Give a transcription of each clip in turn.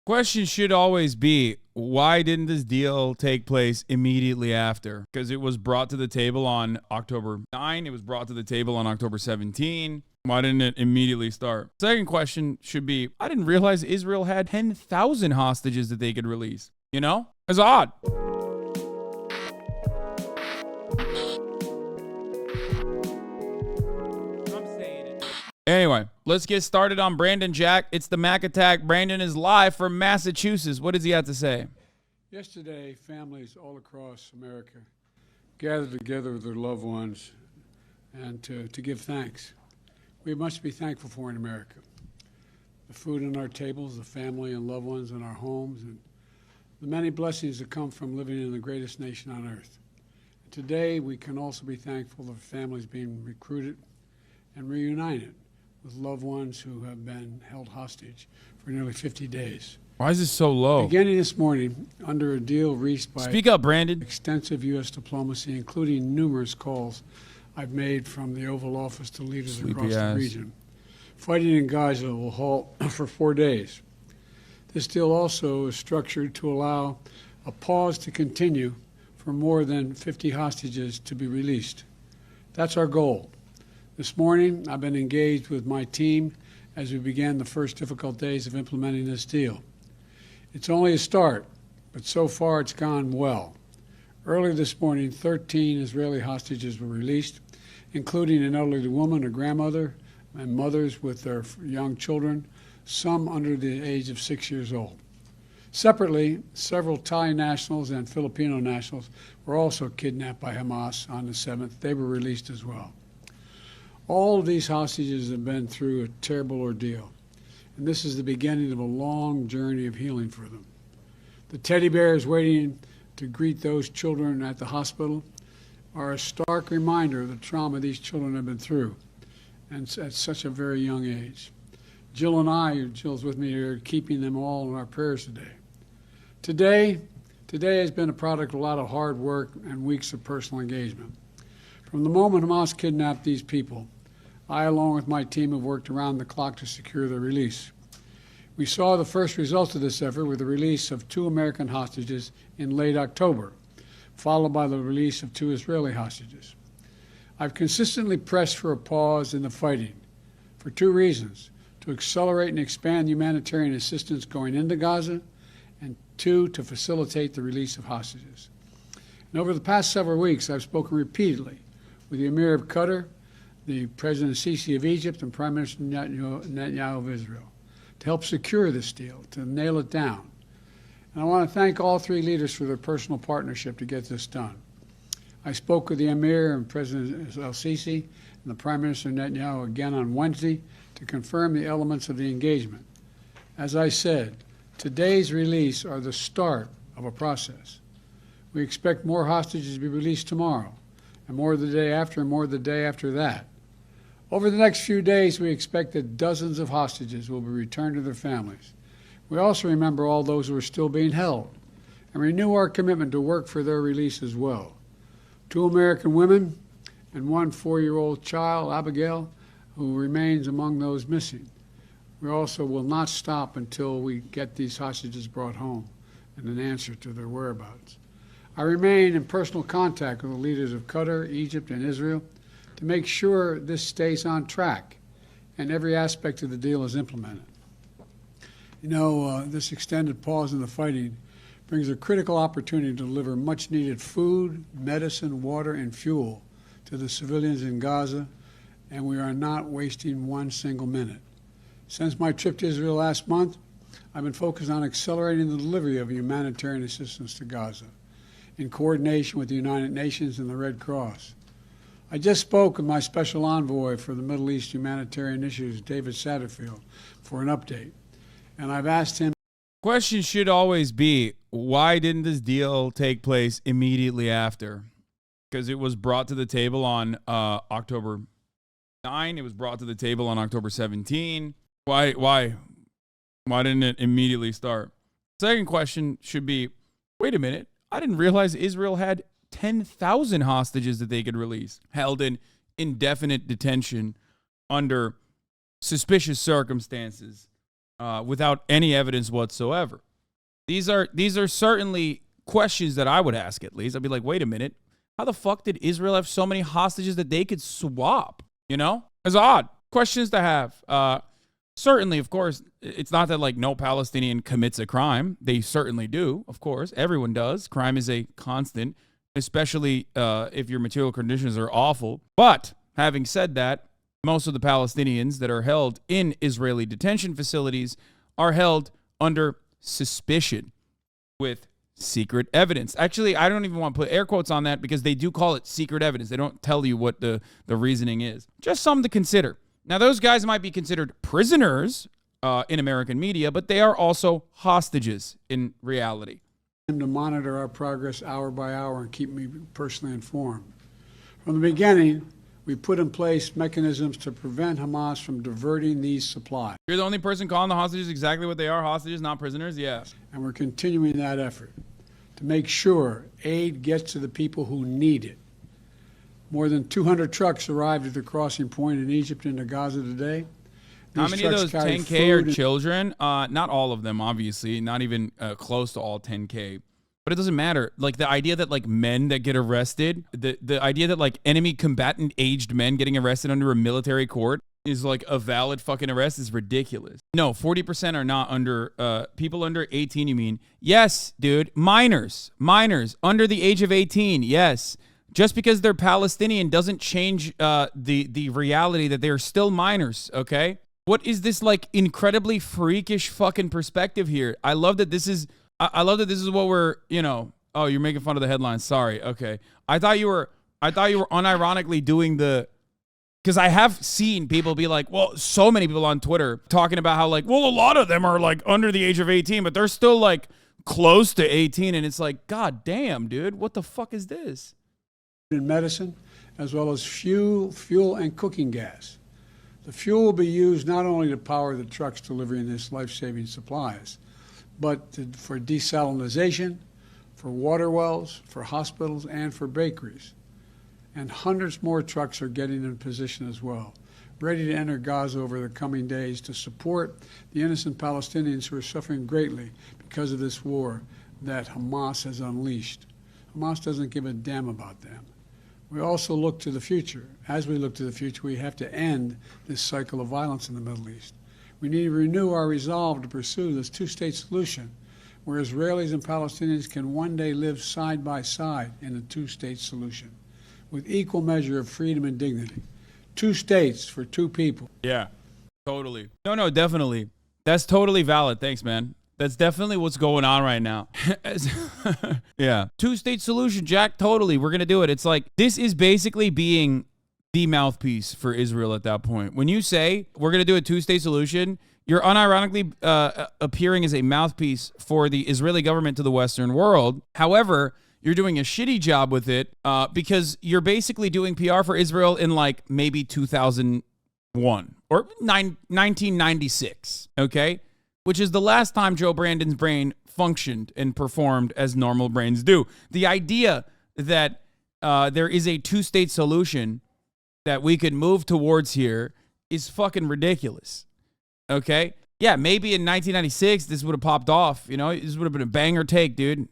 Question should always be, why didn't this deal take place immediately after? Because it was brought to the table on October 9. It was brought to the table on October 17. Why didn't it immediately start? Second question should be, I didn't realize Israel had 10,000 hostages that they could release. You know? It's odd. Anyway, let's get started on Brandon Jack. It's the Mac Attack. Brandon is live from Massachusetts. What does he have to say? Yesterday, families all across America gathered together with their loved ones and to give thanks. We have much to be thankful for in America. The food on our tables, the family and loved ones in our homes, and the many blessings that come from living in the greatest nation on earth. Today, we can also be thankful for families being recruited and reunited with loved ones who have been held hostage for nearly 50 days. Why is this so low? Beginning this morning, under a deal reached by Speak up, Brandon. Extensive U.S. diplomacy, including numerous calls I've made from the Oval Office to leaders across the region, fighting in Gaza will halt for 4 days. This deal also is structured to allow a pause to continue for more than 50 hostages to be released. That's our goal. This morning, I've been engaged with my team as we began the first difficult days of implementing this deal. It's only a start, but so far it's gone well. Early this morning, 13 Israeli hostages were released, including an elderly woman, a grandmother, and mothers with their young children, some under the age of 6 years old. Separately, several Thai nationals and Filipino nationals were also kidnapped by Hamas on the 7th. They were released as well. All of these hostages have been through a terrible ordeal, and this is the beginning of a long journey of healing for them. The teddy bears waiting to greet those children at the hospital are a stark reminder of the trauma these children have been through, and at such a very young age. Jill and I, Jill's with me here, keeping them all in our prayers today. Today has been a product of a lot of hard work and weeks of personal engagement. From the moment Hamas kidnapped these people, I, along with my team, have worked around the clock to secure their release. We saw the first results of this effort with the release of 2 American hostages in late October, followed by the release of 2 Israeli hostages. I've consistently pressed for a pause in the fighting for 2 reasons: to accelerate and expand humanitarian assistance going into Gaza, and 2, to facilitate the release of hostages. And over the past several weeks, I've spoken repeatedly with the Emir of Qatar, the President Sisi of Egypt, and Prime Minister Netanyahu of Israel to help secure this deal, to nail it down. And I want to thank all 3 leaders for their personal partnership to get this done. I spoke with the Emir and President Sisi and the Prime Minister Netanyahu again on Wednesday to confirm the elements of the engagement. As I said, today's release are the start of a process. We expect more hostages to be released tomorrow, and more the day after, and more the day after that. Over the next few days, we expect that dozens of hostages will be returned to their families. We also remember all those who are still being held and renew our commitment to work for their release as well. 2 American women and 1 4-year-old child, Abigail, who remains among those missing. We also will not stop until we get these hostages brought home and an answer to their whereabouts. I remain in personal contact with the leaders of Qatar, Egypt, and Israel to make sure this stays on track and every aspect of the deal is implemented. You know, this extended pause in the fighting brings a critical opportunity to deliver much-needed food, medicine, water, and fuel to the civilians in Gaza, and we are not wasting 1 single minute. Since my trip to Israel last month, I've been focused on accelerating the delivery of humanitarian assistance to Gaza in coordination with the United Nations and the Red Cross. I just spoke with my special envoy for the Middle East humanitarian issues, David Satterfield, for an update, and I've asked him. Question should always be, why didn't this deal take place immediately after? Because it was brought to the table on October 9. It was brought to the table on October 17. Why didn't it immediately start? Second question should be, wait a minute, I didn't realize Israel had 10,000 hostages that they could release, held in indefinite detention under suspicious circumstances without any evidence whatsoever. These are certainly questions that I would ask at least. I'd be like, wait a minute. How the fuck did Israel have so many hostages that they could swap? You know? It's odd. Questions to have. Certainly, of course, it's not that like no Palestinian commits a crime. They certainly do, of course. Everyone does. Crime is a constant, especially if your material conditions are awful. But having said that, most of the Palestinians that are held in Israeli detention facilities are held under suspicion with secret evidence. Actually, I don't even want to put air quotes on that because they do call it secret evidence. They don't tell you what the reasoning is. Just something to consider. Now, those guys might be considered prisoners in American media, but they are also hostages in reality. To monitor our progress hour by hour and keep me personally informed. From the beginning, we put in place mechanisms to prevent Hamas from diverting these supplies. You're the only person calling the hostages exactly what they are, hostages, not prisoners? Yeah. And we're continuing that effort to make sure aid gets to the people who need it. More than 200 trucks arrived at the crossing point in Egypt into Gaza today. How many of those 10K are children? Not all of them, obviously. Not even close to all 10K. But it doesn't matter. Like the idea that like men that get arrested, the idea that like enemy combatant aged men getting arrested under a military court is like a valid fucking arrest is ridiculous. No, 40% are not under, people under 18, you mean? Yes, dude. Minors under the age of 18. Yes. Just because they're Palestinian doesn't change the reality that they're still minors, okay? What is this like incredibly freakish fucking perspective here? I love that this is what we're, you know. Oh, you're making fun of the headlines. Sorry. Okay. I thought you were unironically doing the, because I have seen people be like, well, so many people on Twitter talking about how like, well, a lot of them are like under the age of 18, but they're still like close to 18. And it's like, God damn, dude, what the fuck is this? In medicine, as well as fuel and cooking gas. The fuel will be used not only to power the trucks delivering this life-saving supplies, but for desalinization, for water wells, for hospitals, and for bakeries. And hundreds more trucks are getting in position as well, ready to enter Gaza over the coming days to support the innocent Palestinians who are suffering greatly because of this war that Hamas has unleashed. Hamas doesn't give a damn about them. We also look to the future. As we look to the future, we have to end this cycle of violence in the Middle East. We need to renew our resolve to pursue this two-state solution where Israelis and Palestinians can one day live side by side in a two-state solution with equal measure of freedom and dignity. 2 states for 2 people. Yeah, totally. No, definitely. That's totally valid. Thanks, man. That's definitely what's going on right now. Yeah. 2-state solution, Jack. Totally. We're going to do it. It's like, this is basically being the mouthpiece for Israel at that point. When you say we're going to do a 2-state solution, you're unironically appearing as a mouthpiece for the Israeli government to the Western world. However, you're doing a shitty job with it because you're basically doing PR for Israel in like maybe 2001 or 1996. Okay. Which is the last time Joe Brandon's brain functioned and performed as normal brains do. The idea that there is a 2-state solution that we could move towards here is fucking ridiculous. Okay? Yeah, maybe in 1996, this would have popped off. You know, this would have been a banger take, dude.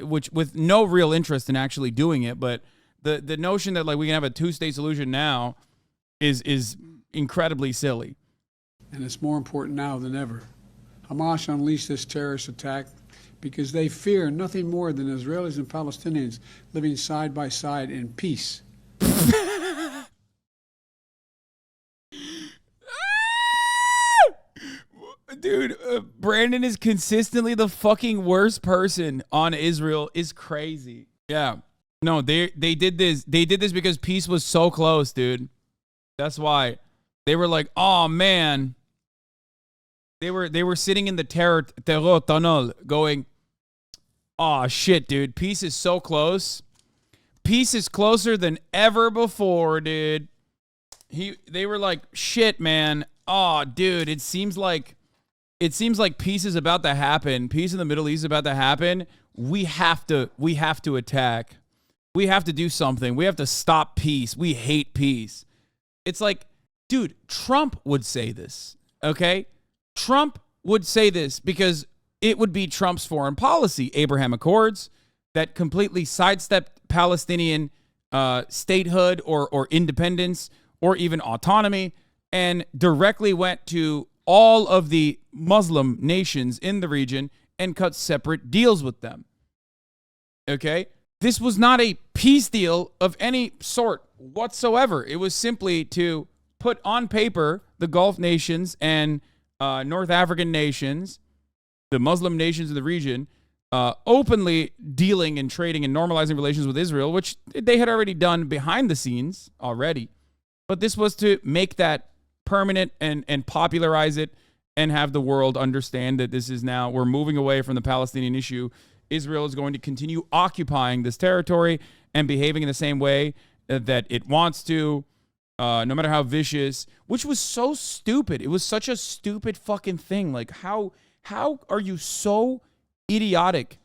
Which with no real interest in actually doing it. But the notion that like we can have a 2-state solution now is incredibly silly. And it's more important now than ever. Hamas unleashed this terrorist attack because they fear nothing more than Israelis and Palestinians living side by side in peace. Dude, Brandon is consistently the fucking worst person on Israel. Is crazy. Yeah. No, they did this. They did this because peace was so close, dude. That's why. They were like, oh man. They were sitting in the terror tunnel going, oh shit, dude. Peace is so close. Peace is closer than ever before, dude. They were like, shit, man. Oh, dude, it seems like peace is about to happen. Peace in the Middle East is about to happen. We have to attack. We have to do something. We have to stop peace. We hate peace. It's like, dude, Trump would say this, okay? Trump would say this because it would be Trump's foreign policy. Abraham Accords that completely sidestepped Palestinian statehood or independence or even autonomy and directly went to all of the Muslim nations in the region and cut separate deals with them. Okay? This was not a peace deal of any sort whatsoever. It was simply to put on paper the Gulf nations and North African nations, the Muslim nations in the region, openly dealing and trading and normalizing relations with Israel, which they had already done behind the scenes already. But this was to make that permanent and popularize it and have the world understand that this is now, we're moving away from the Palestinian issue. Israel is going to continue occupying this territory and behaving in the same way that it wants to, no matter how vicious, which was so stupid. It was such a stupid fucking thing. Like, how are you so idiotic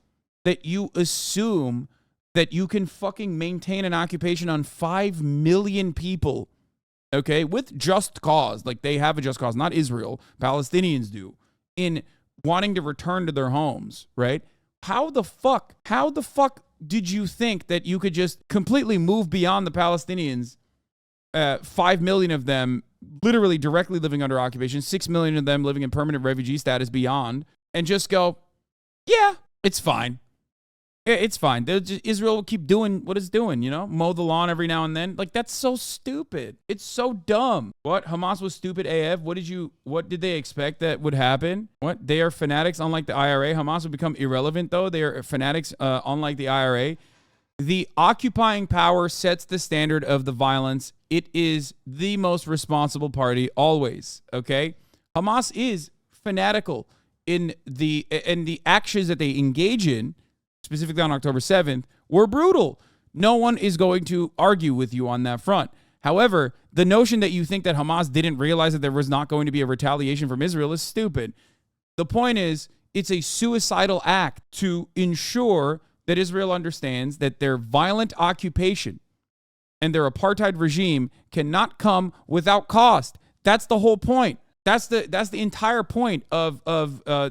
that you assume that you can fucking maintain an occupation on 5 million people, okay, with just cause? Like, they have a just cause, not Israel. Palestinians do, in wanting to return to their homes, right? How the fuck did you think that you could just completely move beyond the Palestinians, 5 million of them literally directly living under occupation, 6 million of them living in permanent refugee status beyond, and just go, yeah, it's fine. It's fine. Israel will keep doing what it's doing, you know? Mow the lawn every now and then. Like, that's so stupid. It's so dumb. What? Hamas was stupid AF? What did they expect that would happen? What? They are fanatics unlike the IRA. Hamas would become irrelevant, though. They are fanatics unlike the IRA. The occupying power sets the standard of the violence. It is the most responsible party always, okay? Hamas is fanatical in the actions that they engage in, specifically on October 7th, were brutal. No one is going to argue with you on that front. However, the notion that you think that Hamas didn't realize that there was not going to be a retaliation from Israel is stupid. The point is, it's a suicidal act to ensure that Israel understands that their violent occupation and their apartheid regime cannot come without cost. That's the whole point. That's the entire point of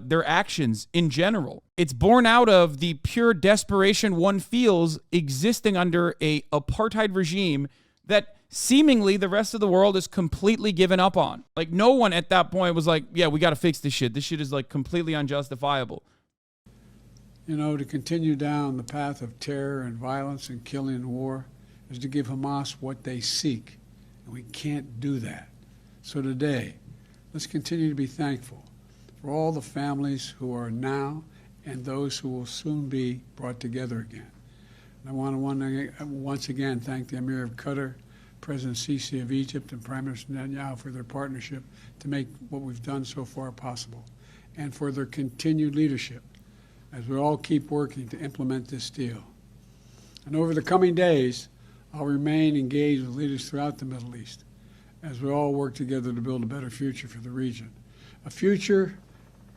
their actions in general. It's born out of the pure desperation one feels existing under a apartheid regime that seemingly the rest of the world is completely given up on. Like, no one at that point was like, yeah, we got to fix this shit. This shit is like completely unjustifiable. You know, to continue down the path of terror and violence and killing and war is to give Hamas what they seek. And we can't do that. So today, let's continue to be thankful for all the families who are now and those who will soon be brought together again. And I want to once again thank the Emir of Qatar, President Sisi of Egypt, and Prime Minister Netanyahu for their partnership to make what we've done so far possible, and for their continued leadership as we all keep working to implement this deal. And over the coming days, I'll remain engaged with leaders throughout the Middle East as we all work together to build a better future for the region. A future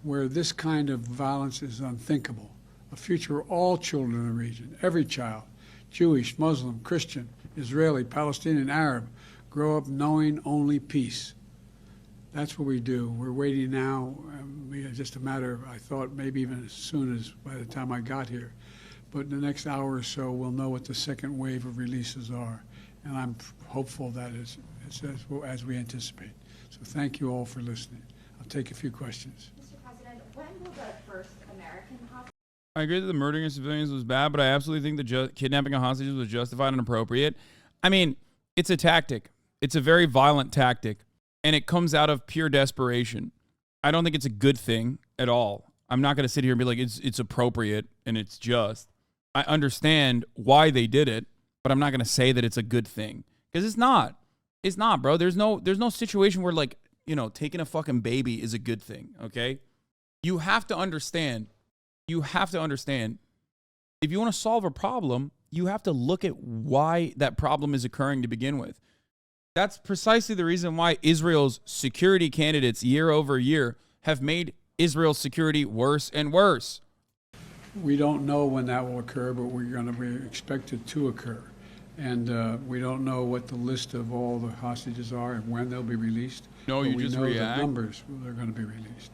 where this kind of violence is unthinkable. A future where all children in the region, every child, Jewish, Muslim, Christian, Israeli, Palestinian, Arab, grow up knowing only peace. That's what we do. We're waiting now. Just a matter of, I thought, maybe even as soon as by the time I got here. But in the next hour or so, we'll know what the second wave of releases are. And I'm hopeful that it's as we anticipate. So thank you all for listening. I'll take a few questions. Mr. President, when will the first American hostage? I agree that the murdering of civilians was bad, but I absolutely think the kidnapping of hostages was justified and appropriate. I mean, it's a tactic. It's a very violent tactic, and it comes out of pure desperation. I don't think it's a good thing at all. I'm not going to sit here and be like, it's appropriate and it's just. I understand why they did it, but I'm not going to say that it's a good thing, because it's not. It's not, bro. There's no situation where, like, you know, taking a fucking baby is a good thing, okay? You have to understand. If you want to solve a problem, you have to look at why that problem is occurring to begin with. That's precisely the reason why Israel's security candidates year over year have made Israel's security worse and worse. We don't know when that will occur, but we expect it to occur. And we don't know what the list of all the hostages are and when they'll be released. No, you just react. We know the numbers that are going to be released.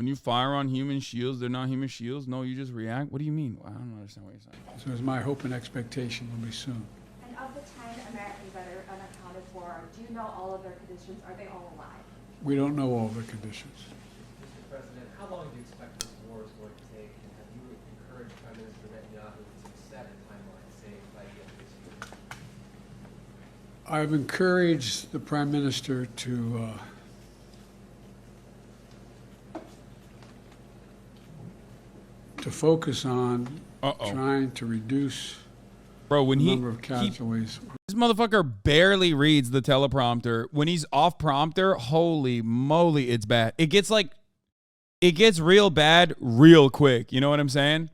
When you fire on human shields, they're not human shields? No, you just react? What do you mean? I don't understand what you're saying. So it's my hope and expectation it'll be soon. And of the 10 Americans that are unaccounted for, do you know all of their conditions? Are they all alive? We don't know all the conditions. Mr. President, how long do you expect this war is going to take? And have you encouraged Prime Minister Netanyahu to set a timeline, say, by the end of this year? I've encouraged the Prime Minister to focus on trying to reduce Bro, when the number of casualties. This motherfucker barely reads the teleprompter. When he's off prompter, holy moly, it's bad. It gets real bad real quick. You know what I'm saying?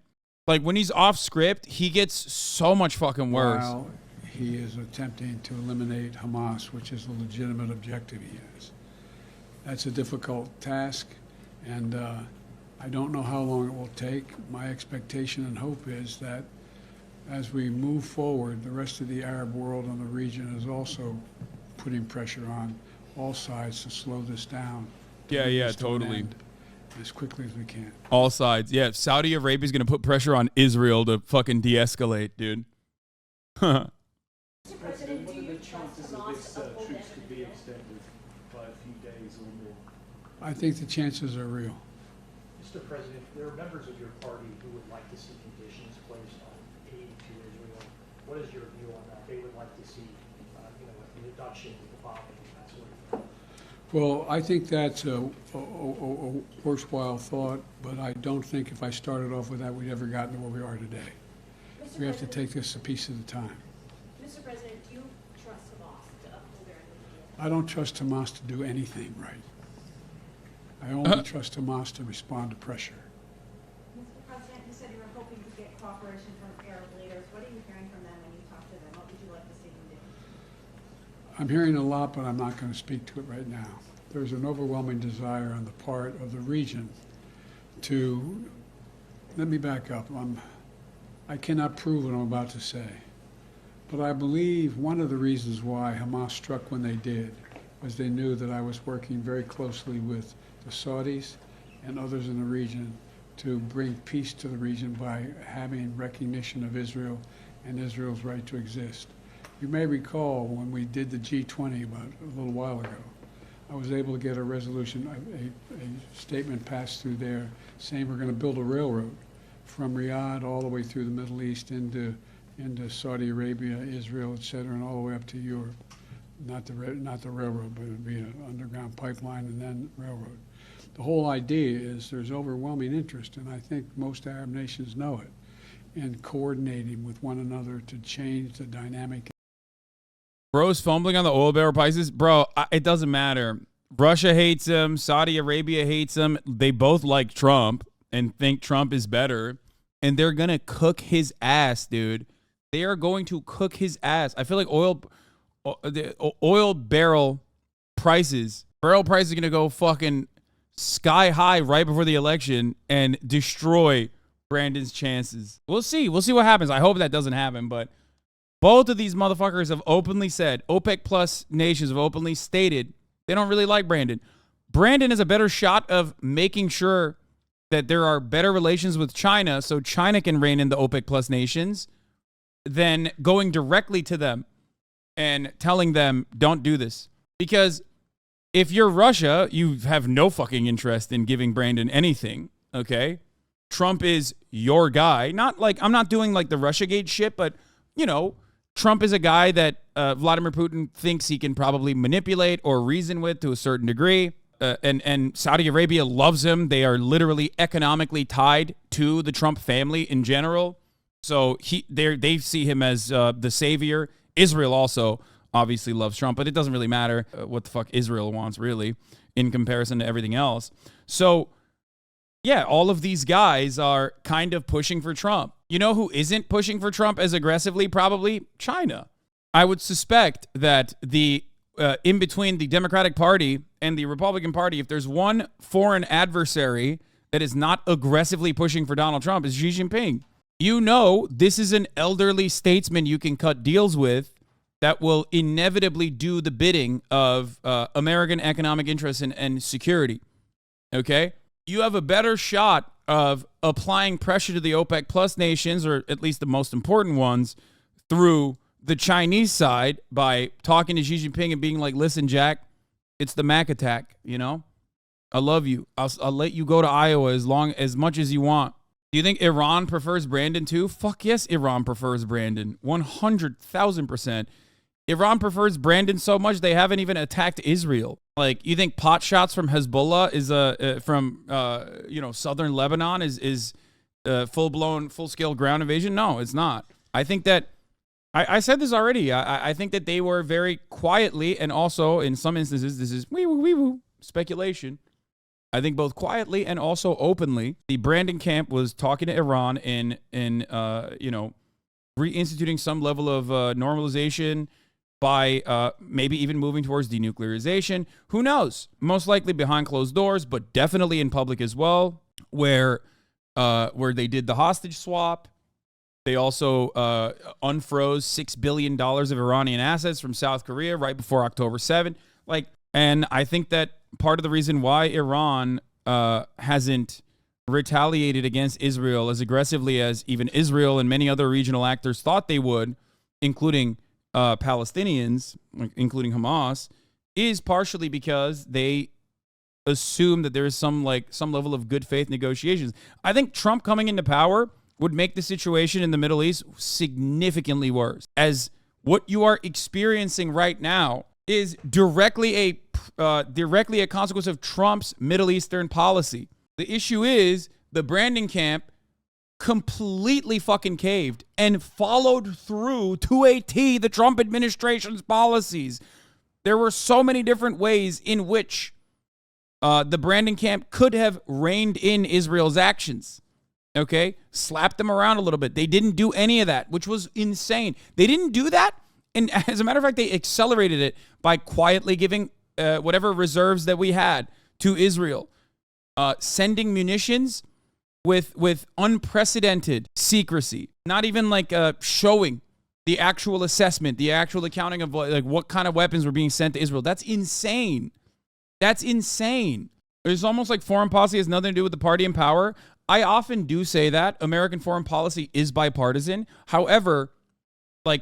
Like when he's off script, he gets so much fucking worse. While he is attempting to eliminate Hamas, which is a legitimate objective he has. That's a difficult task, and I don't know how long it will take. My expectation and hope is that as we move forward, the rest of the Arab world and the region is also putting pressure on all sides to slow this down. Yeah, totally. As quickly as we can. All sides. Yeah, Saudi Arabia's going to put pressure on Israel to fucking de-escalate, dude. Mr. President, do you trust Hamas to uphold troops could be extended by a few days or more? I think the chances are real. Mr. President, there are members of your party who would like to see conditions placed on aid to Israel. What is your view on that? They would like to see, the reduction of the bombing and that sort of thing. Well, I think that's a worthwhile thought, but I don't think if I started off with that, we'd ever gotten to where we are today. Mr. We have to President, take this a piece at a time. Mr. President, do you trust Hamas to uphold their end of the deal? I don't trust Hamas to do anything right. I only trust Hamas to respond to pressure. Mr. President, you said you were hoping to get cooperation from Arab leaders. What are you hearing from them when you talk to them? What would you like to see them do? I'm hearing a lot, but I'm not going to speak to it right now. There's an overwhelming desire on the part of the region to, let me back up. I cannot prove what I'm about to say, but I believe one of the reasons why Hamas struck when they did was they knew that I was working very closely with the Saudis and others in the region to bring peace to the region by having recognition of Israel and Israel's right to exist. You may recall when we did the G20 about a little while ago, I was able to get a resolution, a statement passed through there saying we're going to build a railroad from Riyadh all the way through the Middle East into Saudi Arabia, Israel, et cetera, and all the way up to Europe. Not the railroad, but it would be an underground pipeline and then railroad. The whole idea is there's overwhelming interest, and I think most Arab nations know it, in coordinating with one another to change the dynamic. Bro's fumbling on the oil barrel prices. Bro, it doesn't matter. Russia hates him. Saudi Arabia hates him. They both like Trump and think Trump is better. And they're going to cook his ass, dude. They are going to cook his ass. I feel like oil barrel prices are going to go fucking sky high right before the election and destroy Brandon's chances. We'll see. We'll see what happens. I hope that doesn't happen, but both of these motherfuckers have openly said, OPEC plus nations have openly stated they don't really like Brandon. Brandon is a better shot of making sure that there are better relations with China so China can rein in the OPEC plus nations than going directly to them and telling them, don't do this. Because if you're Russia, you have no fucking interest in giving Brandon anything, okay? Trump is your guy. Not like, I'm not doing like the Russiagate shit, but, you know, Trump is a guy that Vladimir Putin thinks he can probably manipulate or reason with to a certain degree. And Saudi Arabia loves him. They are literally economically tied to the Trump family in general. So they see him as the savior. Israel also obviously loves Trump, but it doesn't really matter what the fuck Israel wants, really, in comparison to everything else. So, yeah, all of these guys are kind of pushing for Trump. You know who isn't pushing for Trump as aggressively? Probably China. I would suspect that in between the Democratic Party and the Republican Party, if there's one foreign adversary that is not aggressively pushing for Donald Trump, is Xi Jinping. You know, this is an elderly statesman you can cut deals with that will inevitably do the bidding of American economic interests and security. Okay? you have a better shot of applying pressure to the OPEC plus nations, or at least the most important ones, through the Chinese side by talking to Xi Jinping and being like, listen, Jack, it's the Mac attack, you know? I love you. I'll let you go to Iowa as much as you want. Do you think Iran prefers Brandon too? Fuck yes, Iran prefers Brandon. 100,000%. Iran prefers Brandon so much they haven't even attacked Israel. Like, you think pot shots from Hezbollah is from southern Lebanon is full-blown, full-scale ground invasion? No, it's not. I think that I said this already. I think that they were very quietly, and also in some instances, this is wee-woo speculation. I think both quietly and also openly, the Brandon camp was talking to Iran in reinstituting some level of normalization by maybe even moving towards denuclearization. Who knows? Most likely behind closed doors, but definitely in public as well, where they did the hostage swap. They also unfroze $6 billion of Iranian assets from South Korea right before October 7th. And I think that part of the reason why Iran hasn't retaliated against Israel as aggressively as even Israel and many other regional actors thought they would, including Palestinians, including Hamas, is partially because they assume that there is some level of good faith negotiations. I think Trump coming into power would make the situation in the Middle East significantly worse, as what you are experiencing right now is directly a consequence of Trump's Middle Eastern policy. The issue is the Brandon camp completely fucking caved and followed through to a T the Trump administration's policies. There were so many different ways in which the Brandon camp could have reined in Israel's actions. Okay? Slapped them around a little bit. They didn't do any of that, which was insane. They didn't do that. And as a matter of fact, they accelerated it by quietly giving whatever reserves that we had to Israel, sending munitions with unprecedented secrecy, not even showing the actual assessment, the actual accounting of what kind of weapons were being sent to Israel. That's insane. That's insane. It's almost like foreign policy has nothing to do with the party in power. I often do say that American foreign policy is bipartisan. However,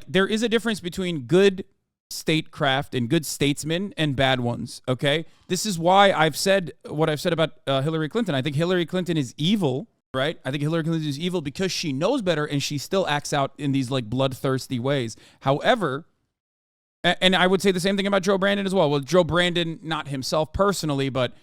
there is a difference between good statecraft and good statesmen and bad ones, okay? This is why I've said what I've said about Hillary Clinton. I think Hillary Clinton is evil, right? I think Hillary Clinton is evil because she knows better and she still acts out in these bloodthirsty ways. However, and I would say the same thing about Joe Brandon as well. Well, Joe Brandon, not himself personally, but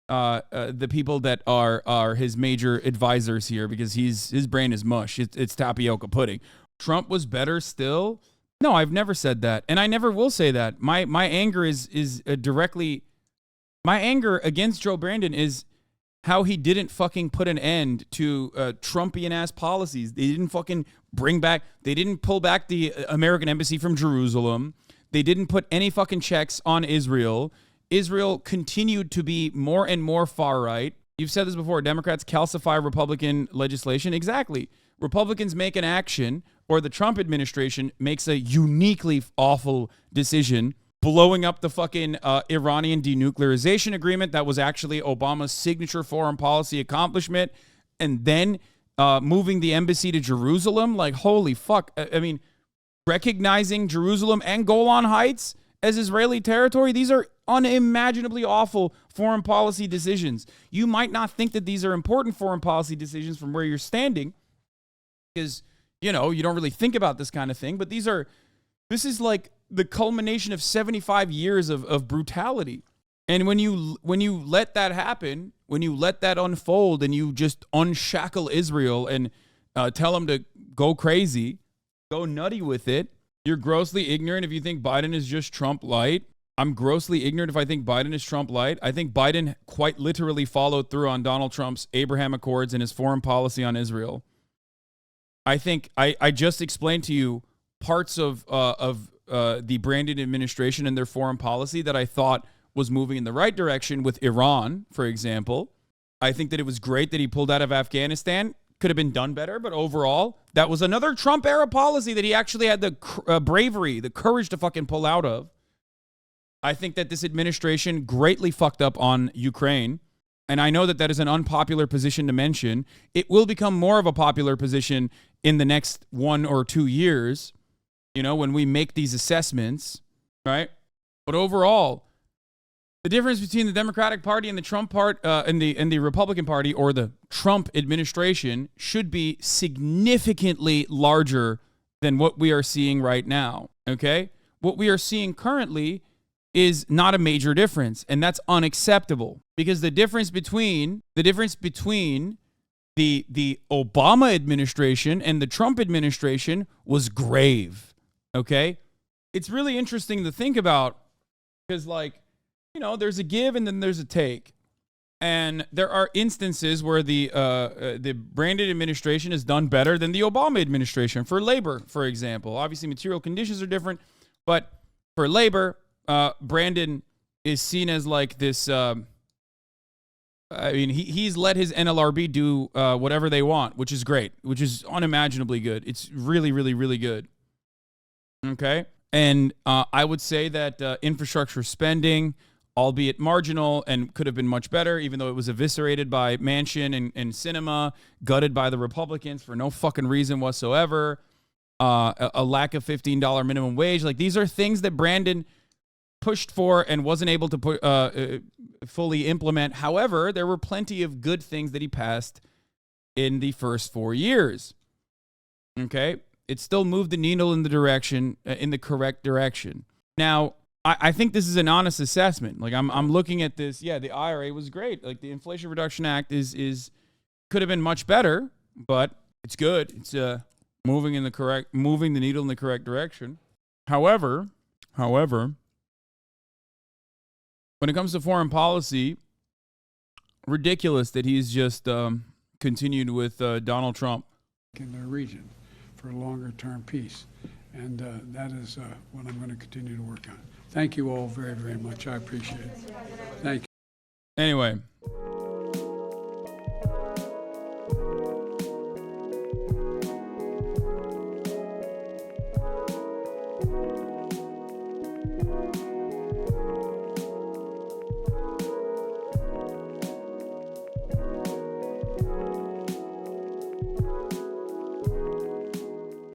the people that are his major advisors here, because his brain is mush. It's tapioca pudding. Trump was better still? No, I've never said that, and I never will say that. My anger is directly, my anger against Joe Brandon is how he didn't fucking put an end to Trumpian ass policies. They didn't fucking they didn't pull back the American embassy from Jerusalem. They didn't put any fucking checks on Israel. Israel continued to be more and more far right. You've said this before. Democrats calcify Republican legislation. Exactly. Republicans make an action, or the Trump administration makes a uniquely awful decision, blowing up the fucking Iranian denuclearization agreement that was actually Obama's signature foreign policy accomplishment, and then moving the embassy to Jerusalem. Holy fuck. I mean, recognizing Jerusalem and Golan Heights as Israeli territory, these are unimaginably awful foreign policy decisions. You might not think that these are important foreign policy decisions from where you're standing, because, you don't really think about this kind of thing, but this is the culmination of 75 years of brutality. And when you let that happen, when you let that unfold and you just unshackle Israel and tell them to go crazy, go nutty with it, you're grossly ignorant if you think Biden is just Trump light. I'm grossly ignorant if I think Biden is Trump light. I think Biden quite literally followed through on Donald Trump's Abraham Accords and his foreign policy on Israel. I think I just explained to you parts of the Brandon administration and their foreign policy that I thought was moving in the right direction with Iran, for example. I think that it was great that he pulled out of Afghanistan. Could have been done better, but overall, that was another Trump-era policy that he actually had the bravery, the courage to fucking pull out of. I think that this administration greatly fucked up on Ukraine. and I know that that is an unpopular position to mention. It will become more of a popular position in the next 1 or 2 years, you know, when we make these assessments, right? But overall, the difference between the Democratic Party and the Trump and the Republican Party, or the Trump administration, should be significantly larger than what we are seeing right now. Okay? What we are seeing currently is not a major difference, and that's unacceptable, because the difference between the Obama administration and the Trump administration was grave. Okay? It's really interesting to think about, because, like, you know, there's a give and then there's a take. And there are instances where the Brandon administration has done better than the Obama administration for labor, for example. Obviously, material conditions are different, but for labor, Brandon is seen as like this. I mean, he's let his NLRB do whatever they want, which is great, which is unimaginably good. It's really, really, really good. Okay, and I would say that infrastructure spending, albeit marginal and could have been much better, even though it was eviscerated by Manchin and Sinema, gutted by the Republicans for no fucking reason whatsoever, a lack of $15 minimum wage. Like, these are things that Brandon pushed for and wasn't able to fully implement. However, there were plenty of good things that he passed in the first 4 years. Okay? It still moved the needle in the correct direction. Now, I think this is an honest assessment. Like, I'm looking at this. Yeah, the IRA was great. Like, the Inflation Reduction Act could have been much better, but it's good. It's moving the needle in the correct direction. However, when it comes to foreign policy, ridiculous that he's just continued with Donald Trump in their region for longer-term peace. And that is what I'm going to continue to work on. Thank you all very, very much. I appreciate it. Thank you. Anyway,